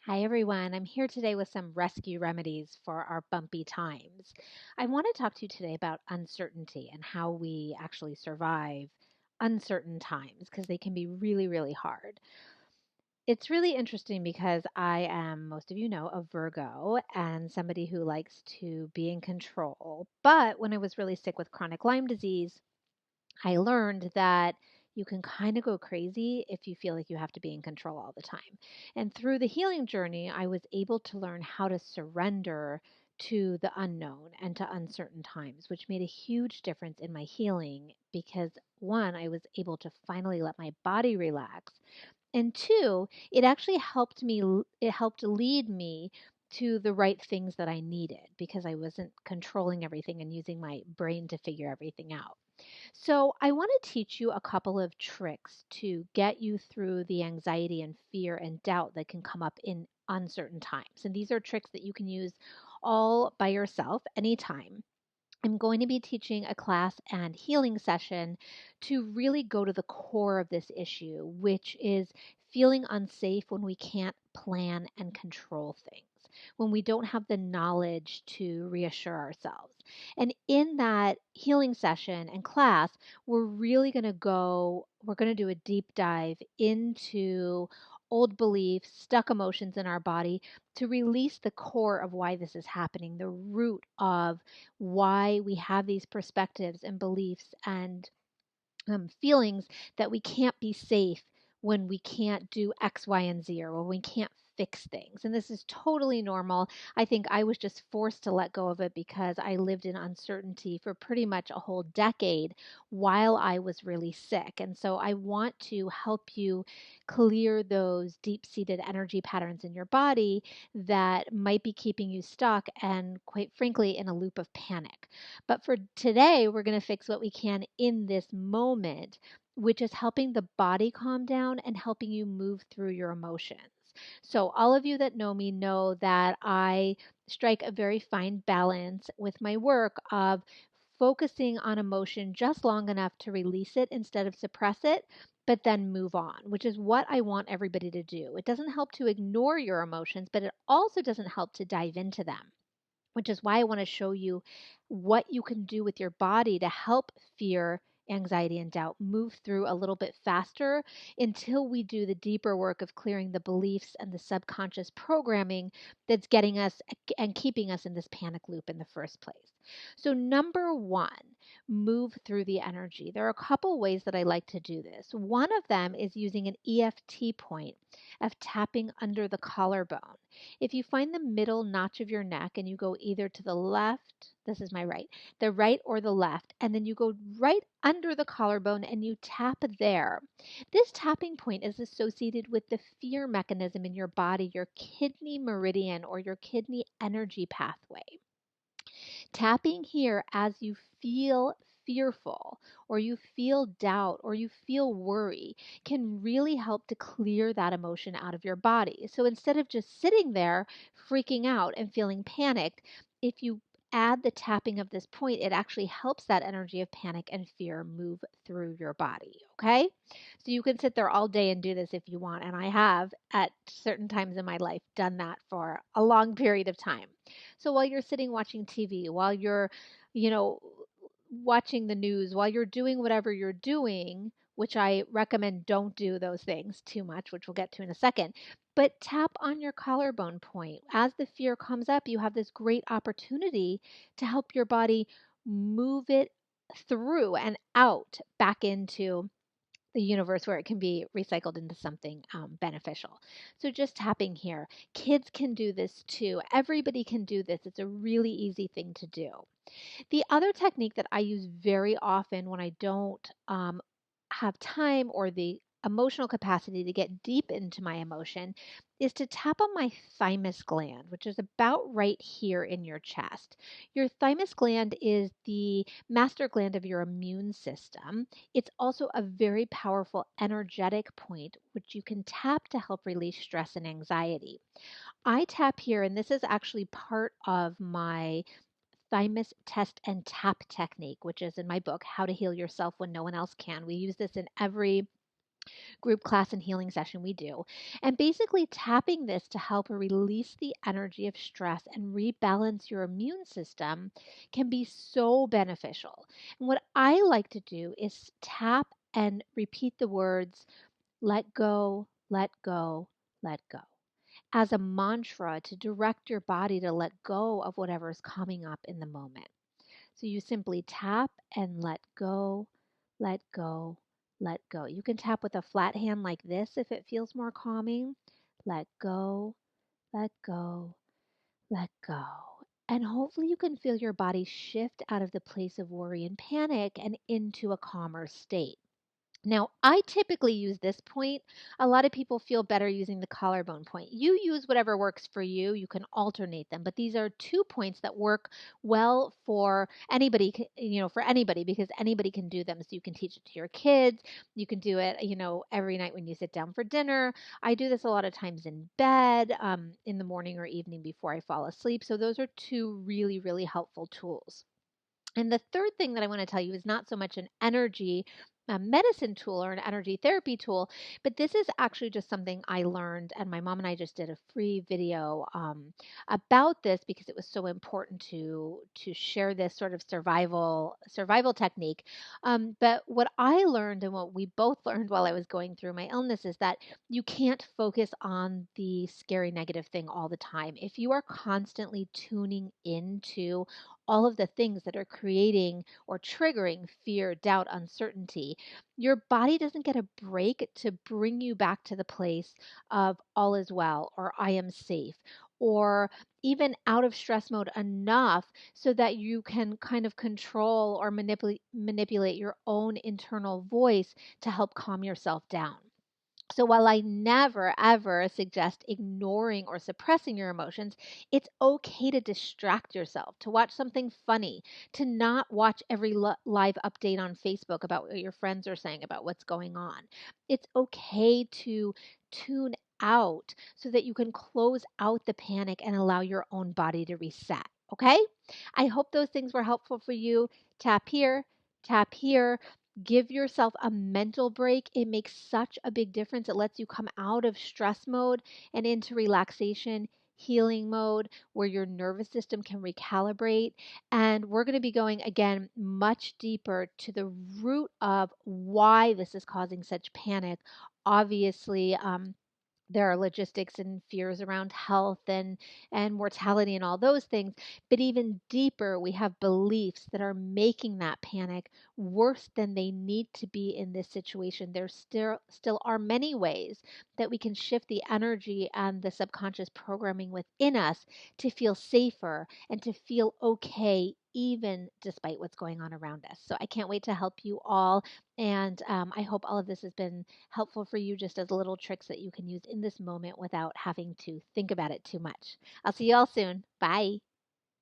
Hi, everyone. I'm here today with some rescue remedies for our bumpy times. I want to talk to you today about uncertainty and how we actually survive uncertain times because they can be really, really hard. It's really interesting because I am, most of you know, a Virgo and somebody who likes to be in control. But when I was really sick with chronic Lyme disease, I learned that you can kind of go crazy if you feel like you have to be in control all the time. And through the healing journey, I was able to learn how to surrender to the unknown and to uncertain times, which made a huge difference in my healing because one, I was able to finally let my body relax. And two, it actually it helped lead me to the right things that I needed because I wasn't controlling everything and using my brain to figure everything out. So, I want to teach you a couple of tricks to get you through the anxiety and fear and doubt that can come up in uncertain times. And these are tricks that you can use all by yourself anytime. I'm going to be teaching a class and healing session to really go to the core of this issue, which is feeling unsafe when we can't plan and control things, when we don't have the knowledge to reassure ourselves. And in that healing session and class, we're going to do a deep dive into old beliefs, stuck emotions in our body to release the core of why this is happening, the root of why we have these perspectives and beliefs and feelings that we can't be safe when we can't do X, Y, and Z, or when we can't fix things. And this is totally normal. I think I was just forced to let go of it because I lived in uncertainty for pretty much a whole decade while I was really sick. And so I want to help you clear those deep seated energy patterns in your body that might be keeping you stuck and, quite frankly, in a loop of panic. But for today, we're going to fix what we can in this moment, which is helping the body calm down and helping you move through your emotions. So, all of you that know me know that I strike a very fine balance with my work of focusing on emotion just long enough to release it instead of suppress it, but then move on, which is what I want everybody to do. It doesn't help to ignore your emotions, but it also doesn't help to dive into them, which is why I want to show you what you can do with your body to help fear, anxiety, and doubt move through a little bit faster until we do the deeper work of clearing the beliefs and the subconscious programming that's getting us and keeping us in this panic loop in the first place. So, number one, move through the energy. There are a couple ways that I like to do this. One of them is using an EFT point of tapping under the collarbone. If you find the middle notch of your neck and you go either to the left, this is my right, the right or the left, and then you go right under the collarbone and you tap there. This tapping point is associated with the fear mechanism in your body, your kidney meridian or your kidney energy pathway. Tapping here as you feel fearful or you feel doubt or you feel worry can really help to clear that emotion out of your body. So instead of just sitting there freaking out and feeling panicked, if you add the tapping of this point, it actually helps that energy of panic and fear move through your body. Okay. So you can sit there all day and do this if you want. And I have at certain times in my life done that for a long period of time. So while you're sitting watching TV, while you're, you know, watching the news, while you're doing whatever you're doing, which I recommend don't do those things too much, which we'll get to in a second, but tap on your collarbone point. As the fear comes up, you have this great opportunity to help your body move it through and out back into the universe where it can be recycled into something beneficial. So just tapping here. Kids can do this too. Everybody can do this. It's a really easy thing to do. The other technique that I use very often when I don't have time or the emotional capacity to get deep into my emotion is to tap on my thymus gland, which is about right here in your chest. Your thymus gland is the master gland of your immune system. It's also a very powerful energetic point, which you can tap to help release stress and anxiety. I tap here, and this is actually part of my thymus test and tap technique, which is in my book, How to Heal Yourself When No One Else Can. We use this in every group class and healing session we do. And basically, tapping this to help release the energy of stress and rebalance your immune system can be so beneficial. And what I like to do is tap and repeat the words, let go, let go, let go, as a mantra to direct your body to let go of whatever is coming up in the moment. So you simply tap and let go, let go, let go. You can tap with a flat hand like this if it feels more calming. Let go, let go, let go. And hopefully you can feel your body shift out of the place of worry and panic and into a calmer state. Now, I typically use this point. A lot of people feel better using the collarbone point. You use whatever works for you. You can alternate them, but these are 2 points that work well for anybody, for anybody, because anybody can do them. So you can teach it to your kids. You can do it, every night when you sit down for dinner. I do this a lot of times in bed, in the morning or evening before I fall asleep. So those are two really, really helpful tools. And the third thing that I want to tell you is not so much an energy medicine tool or an energy therapy tool, but this is actually just something I learned. And my mom and I just did a free video about this because it was so important to share this sort of survival technique. But what I learned and what we both learned while I was going through my illness is that you can't focus on the scary negative thing all the time. If you are constantly tuning into all of the things that are creating or triggering fear, doubt, uncertainty, your body doesn't get a break to bring you back to the place of all is well or I am safe or even out of stress mode enough so that you can kind of control or manipulate your own internal voice to help calm yourself down. So while I never ever suggest ignoring or suppressing your emotions, it's okay to distract yourself, to watch something funny, to not watch every live update on Facebook about what your friends are saying about what's going on. It's okay to tune out so that you can close out the panic and allow your own body to reset. Okay? I hope those things were helpful for you. Tap here, tap here. Give yourself a mental break. It makes such a big difference. It lets you come out of stress mode and into relaxation, healing mode where your nervous system can recalibrate. And we're going to be going again much deeper to the root of why this is causing such panic. Obviously, there are logistics and fears around health and mortality and all those things, but even deeper we have beliefs that are making that panic worse than they need to be in this situation. There still are many ways that we can shift the energy and the subconscious programming within us to feel safer and to feel okay even despite what's going on around us. So I can't wait to help you all, and I hope all of this has been helpful for you just as little tricks that you can use in this moment without having to think about it too much. I'll see you all soon. Bye.